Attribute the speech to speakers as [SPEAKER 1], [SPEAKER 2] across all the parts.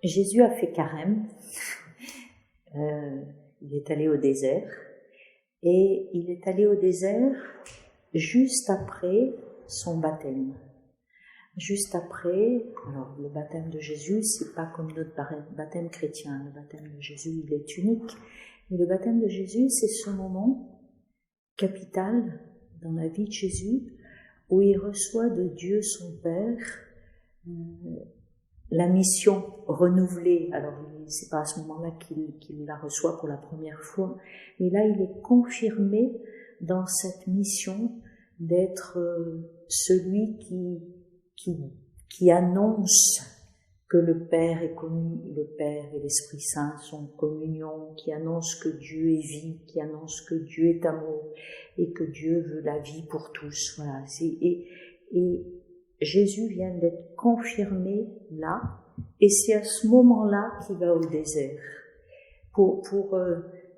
[SPEAKER 1] Jésus a fait carême, il est allé au désert, et il est allé au désert juste après son baptême. Juste après, alors le baptême de Jésus, c'est pas comme notre baptême chrétien, le baptême de Jésus, il est unique, mais le baptême de Jésus, c'est ce moment capital dans la vie de Jésus, où il reçoit de Dieu son Père la mission renouvelée. Alors c'est pas à ce moment-là qu'il la reçoit pour la première fois, mais là il est confirmé dans cette mission d'être celui qui annonce que le Père est commun, le Père et l'Esprit Saint sont en communion, qui annonce que Dieu est vie, qui annonce que Dieu est amour et que Dieu veut la vie pour tous. Voilà. Et Jésus vient d'être confirmé là, et c'est à ce moment-là qu'il va au désert pour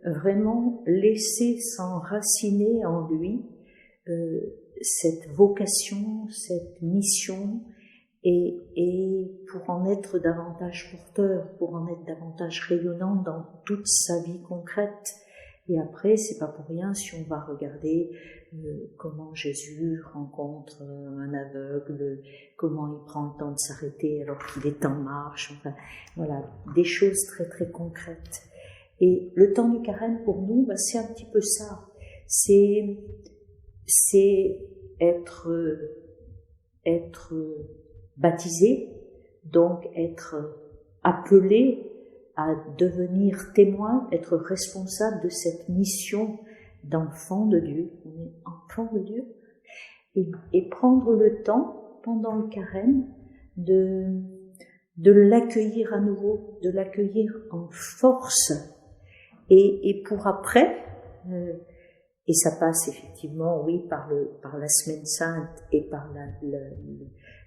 [SPEAKER 1] vraiment laisser s'enraciner en lui cette vocation, cette mission, et pour en être davantage porteur, pour en être davantage rayonnant dans toute sa vie concrète. Et après, c'est pas pour rien si on va regarder comment Jésus rencontre un aveugle, comment il prend le temps de s'arrêter alors qu'il est en marche, enfin, voilà, des choses très très concrètes. Et le temps du carême pour nous, c'est un petit peu ça. C'est être baptisé, donc être appelé à devenir témoin, être responsable de cette mission d'enfant de Dieu. On est enfant de Dieu. Et prendre le temps, pendant le carême, de l'accueillir à nouveau, de l'accueillir en force. Et pour après, et ça passe effectivement, oui, par la Semaine Sainte et par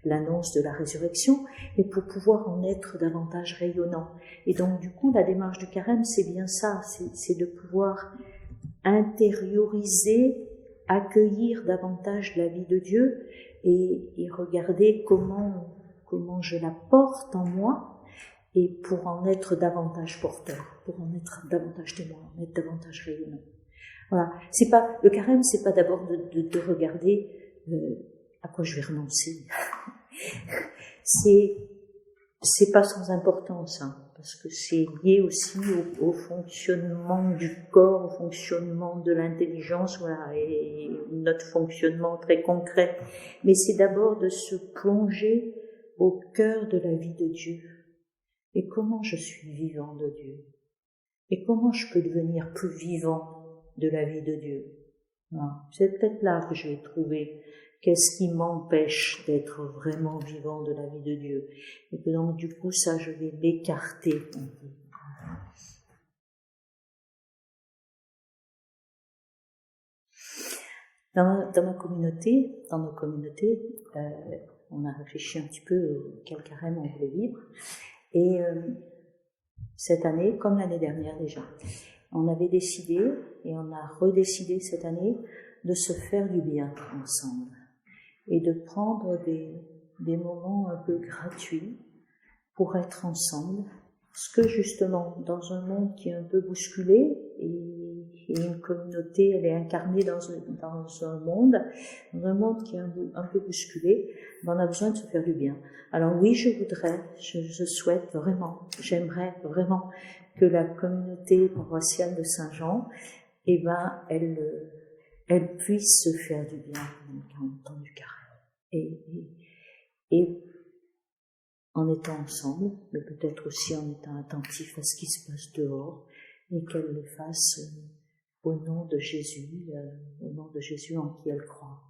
[SPEAKER 1] l'annonce de la résurrection, et pour pouvoir en être davantage rayonnant. Et donc, du coup, la démarche du carême, c'est bien ça, c'est de pouvoir intérioriser, accueillir davantage la vie de Dieu et regarder comment je la porte en moi, et pour en être davantage porteur, pour en être davantage témoin, en être davantage rayonnant. Voilà. Le carême, c'est pas d'abord de regarder à quoi je vais renoncer. C'est pas sans importance, hein, parce que c'est lié aussi au fonctionnement du corps, au fonctionnement de l'intelligence, voilà, et notre fonctionnement très concret. Mais c'est d'abord de se plonger au cœur de la vie de Dieu. Et comment je suis vivant de Dieu? Et comment je peux devenir plus vivant de la vie de Dieu? Voilà. C'est peut-être là que je vais trouver qu'est-ce qui m'empêche d'être vraiment vivant de la vie de Dieu. Et que donc, du coup, ça, je vais l'écarter un peu. Dans nos communautés, on a réfléchi un petit peu quel carême on voulait vivre. Et cette année, comme l'année dernière déjà, on avait décidé, et on a redécidé cette année, de se faire du bien ensemble. Et de prendre des moments un peu gratuits pour être ensemble. Parce que justement, dans un monde qui est un peu bousculé, et une communauté, elle est incarnée dans un monde qui est un peu bousculé, on a besoin de se faire du bien. Alors oui, je souhaite vraiment, j'aimerais vraiment que la communauté paroissiale de Saint-Jean, elle puisse se faire du bien dans le temps du carême. Et en étant ensemble, mais peut-être aussi en étant attentif à ce qui se passe dehors, et qu'elle le fasse au nom de Jésus en qui elle croit.